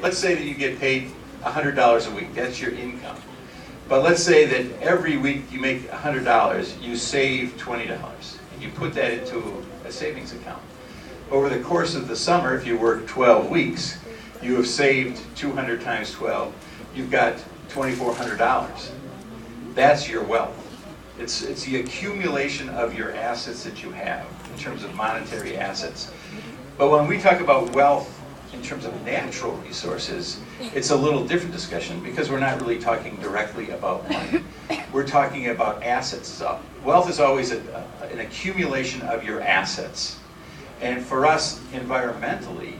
let's say that you get paid $100 a week, that's your income. But let's say that every week you make $100, you save $20, and you put that into a savings account. Over the course of the summer, if you work 12 weeks, you have saved 200 times 12, you've got $2,400. That's your wealth. It's the accumulation of your assets that you have in terms of monetary assets. But when we talk about wealth in terms of natural resources, it's a little different discussion because we're not really talking directly about money. We're talking about assets. So wealth is always an accumulation of your assets. And for us, environmentally,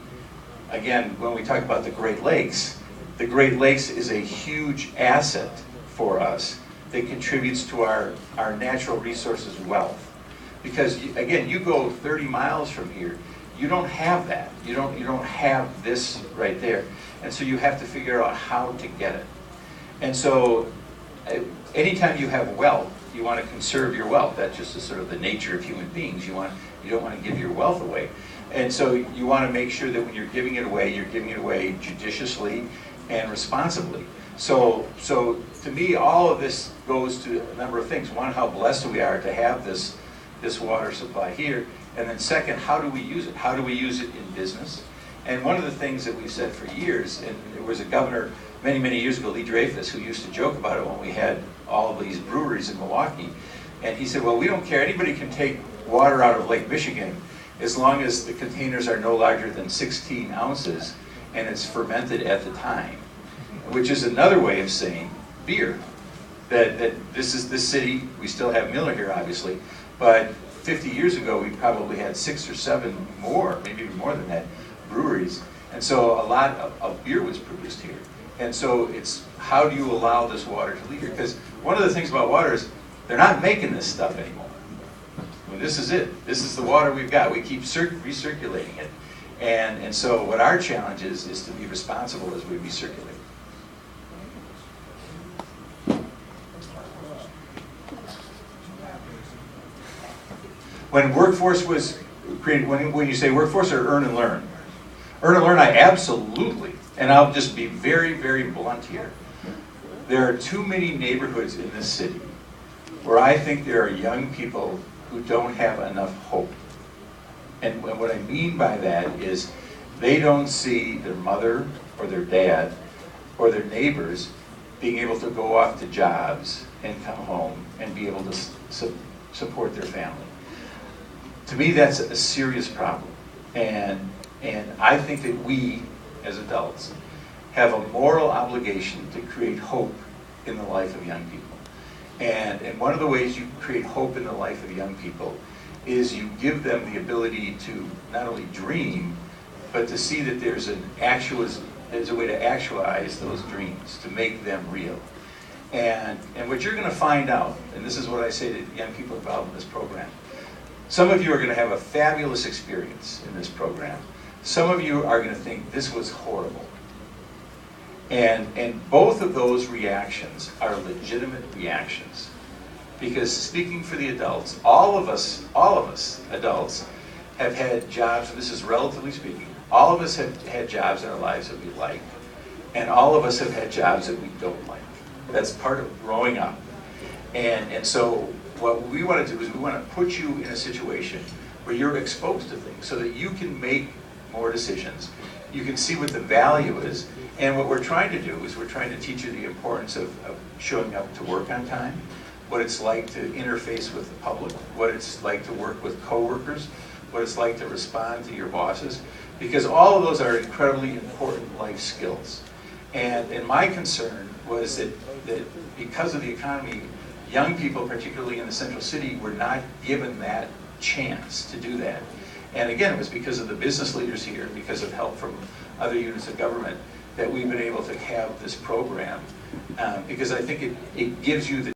again, when we talk about the Great Lakes is a huge asset for us that contributes to our natural resources wealth. Because, again, you go 30 miles from here, you don't have that. You don't have this right there. And so you have to figure out how to get it. And so anytime you have wealth, you want to conserve your wealth. That's just the sort of the nature of human beings. You don't want to give your wealth away. And so you want to make sure that when you're giving it away, you're giving it away judiciously and responsibly. So to me, all of this goes to a number of things. One, how blessed we are to have this water supply here. And then second, how do we use it? How do we use it in business? And one of the things that we've said for years, and there was a governor many, many years ago, Lee Dreyfus, who used to joke about it when we had all of these breweries in Milwaukee. And he said, well, we don't care. Anybody can take water out of Lake Michigan as long as the containers are no larger than 16 ounces and it's fermented at the time, which is another way of saying beer. That this city, we still have Miller here, obviously, but 50 years ago, we probably had 6 or 7 more, maybe even more than that, breweries. And so a lot of beer was produced here. And so it's how do you allow this water to leave here? Because one of the things about water is they're not making this stuff anymore. I mean, this is it. This is the water we've got. We keep recirculating it. And so what our challenge is to be responsible as we recirculate. When workforce was created, when you say workforce or earn and learn? Earn and learn, I absolutely, and I'll just be very, very blunt here. There are too many neighborhoods in this city where I think there are young people who don't have enough hope. And what I mean by that is they don't see their mother or their dad or their neighbors being able to go off to jobs and come home and be able to support their family. To me, that's a serious problem. And I think that we, as adults, have a moral obligation to create hope in the life of young people. And one of the ways you create hope in the life of young people is you give them the ability to not only dream, but to see that there's a way to actualize those dreams, to make them real. And what you're going to find out, and this is what I say to young people involved in this program, some of you are going to have a fabulous experience in this program. Some of you are going to think this was horrible. And both of those reactions are legitimate reactions. Because speaking for the adults, all of us adults have had jobs, and this is relatively speaking, all of us have had jobs in our lives that we like, and all of us have had jobs that we don't like. That's part of growing up. And so what we want to do is we want to put you in a situation where you're exposed to things so that you can make more decisions. You can see what the value is. And what we're trying to do is we're trying to teach you the importance of showing up to work on time, what it's like to interface with the public, what it's like to work with coworkers, what it's like to respond to your bosses, because all of those are incredibly important life skills. And my concern was that because of the economy, young people, particularly in the central city, were not given that chance to do that. And again, it was because of the business leaders here, because of help from other units of government, that we've been able to have this program. Because I think it gives you the